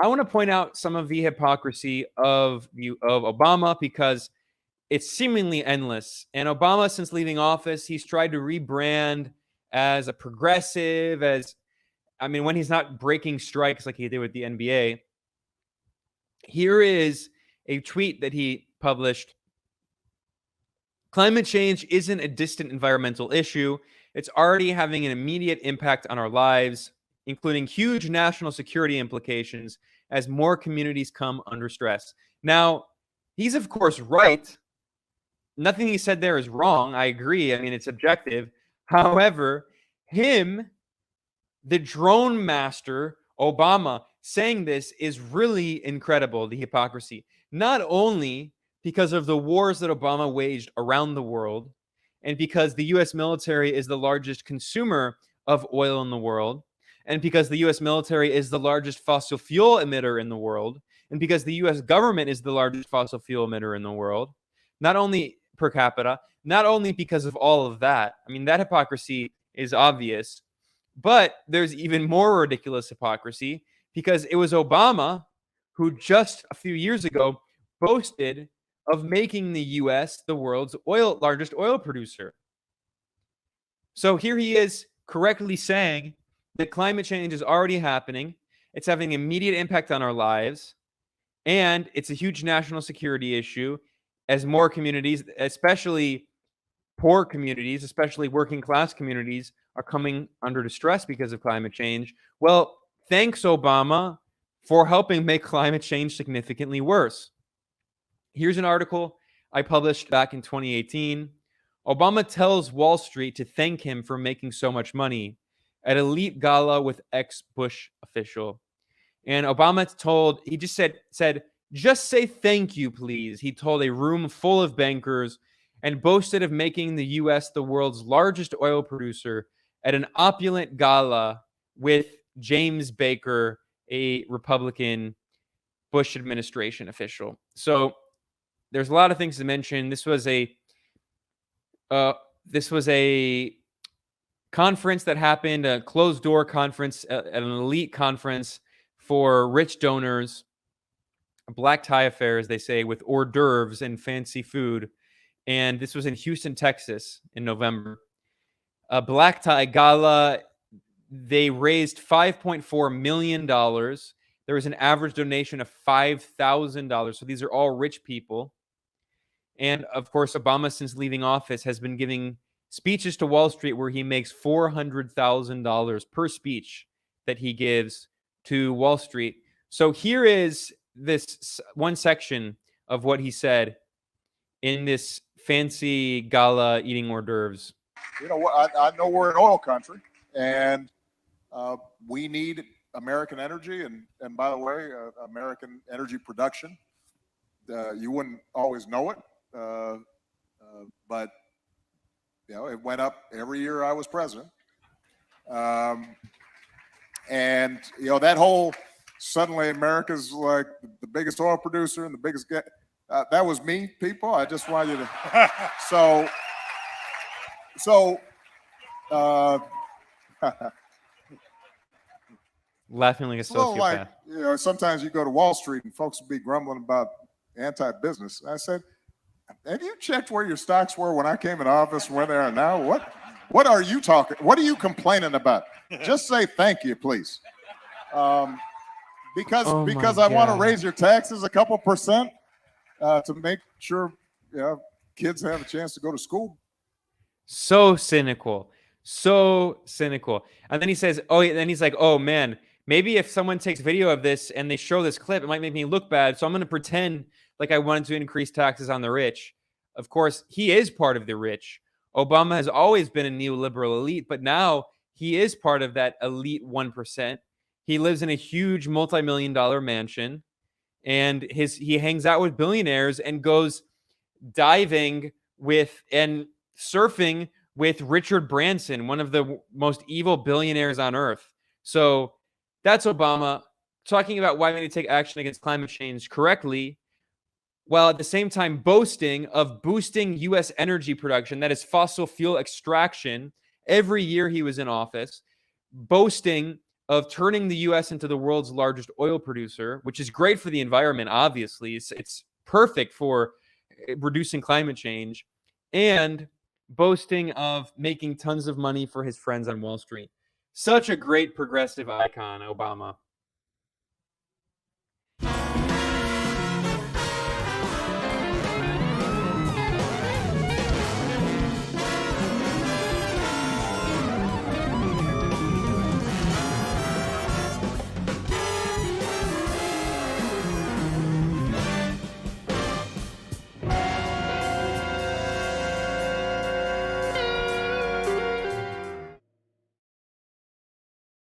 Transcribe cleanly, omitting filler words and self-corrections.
I want to point out some of the hypocrisy of Obama because it's seemingly endless. And Obama, since leaving office, he's tried to rebrand as a progressive, when he's not breaking strikes like he did with the NBA. Here is a tweet that he published. Climate change isn't a distant environmental issue. It's already having an immediate impact on our lives, including huge national security implications as more communities come under stress. Now, he's of course right. Nothing he said there is wrong. I agree. I mean, it's objective. However, the drone master, Obama, saying this is really incredible, the hypocrisy. Not only because of the wars that Obama waged around the world, and because the U.S. military is the largest consumer of oil in the world, and because the U.S. military is the largest fossil fuel emitter in the world, and because the U.S. government is the largest fossil fuel emitter in the world, not only per capita, not only because of all of that. I mean, that hypocrisy is obvious, but there's even more ridiculous hypocrisy because it was Obama who just a few years ago boasted of making the U.S. the world's largest oil producer. So here he is correctly saying that climate change is already happening. It's having an immediate impact on our lives. And it's a huge national security issue as more communities, especially poor communities, especially working class communities, are coming under distress because of climate change. Well, thanks, Obama, for helping make climate change significantly worse. Here's an article I published back in 2018. Obama tells Wall Street to thank him for making so much money at elite gala with ex-Bush official. And Obama he just said, just say thank you, please. He told a room full of bankers and boasted of making the U.S. the world's largest oil producer at an opulent gala with James Baker, a Republican Bush administration official. So there's a lot of things to mention. This was a conference that happened, a closed door conference, at an elite conference for rich donors, a black tie affair, as they say, with hors d'oeuvres and fancy food. And this was in Houston, Texas in November. A black tie gala, they raised $5.4 million. There was an average donation of $5,000. So these are all rich people. And of course, Obama, since leaving office, has been giving speeches to Wall Street where he makes $400,000 per speech that he gives to Wall Street. So here is this one section of what he said in this fancy gala eating hors d'oeuvres. You know what? I know we're an oil country, and we need American energy, and by the way, American energy production. You wouldn't always know it, but you know, it went up every year I was president. And you know, that whole suddenly America's like the biggest oil producer and the biggest that was me, people. I just want you to so laughing like a sociopath. Like, you know, sometimes you go to Wall Street and folks will be grumbling about anti-business. I said, have you checked where your stocks were when I came in office and where they are now? What are you talking? What are you complaining about? Just say thank you, please. Because I want to raise your taxes a couple percent to make sure, you know, kids have a chance to go to school. So cynical. And then he says, he's like, oh man, maybe if someone takes video of this and they show this clip, it might make me look bad. So I'm going to pretend like I wanted to increase taxes on the rich. Of course, he is part of the rich. Obama has always been a neoliberal elite, but now he is part of that elite 1%. He lives in a huge multi-million-dollar mansion, and he hangs out with billionaires and goes diving with and surfing with Richard Branson, one of the most evil billionaires on earth. So that's Obama talking about why we need to take action against climate change correctly, while at the same time boasting of boosting U.S. energy production, that is fossil fuel extraction, every year he was in office, boasting of turning the US into the world's largest oil producer, which is great for the environment, obviously. It's perfect for reducing climate change, and boasting of making tons of money for his friends on Wall Street. Such a great progressive icon, Obama.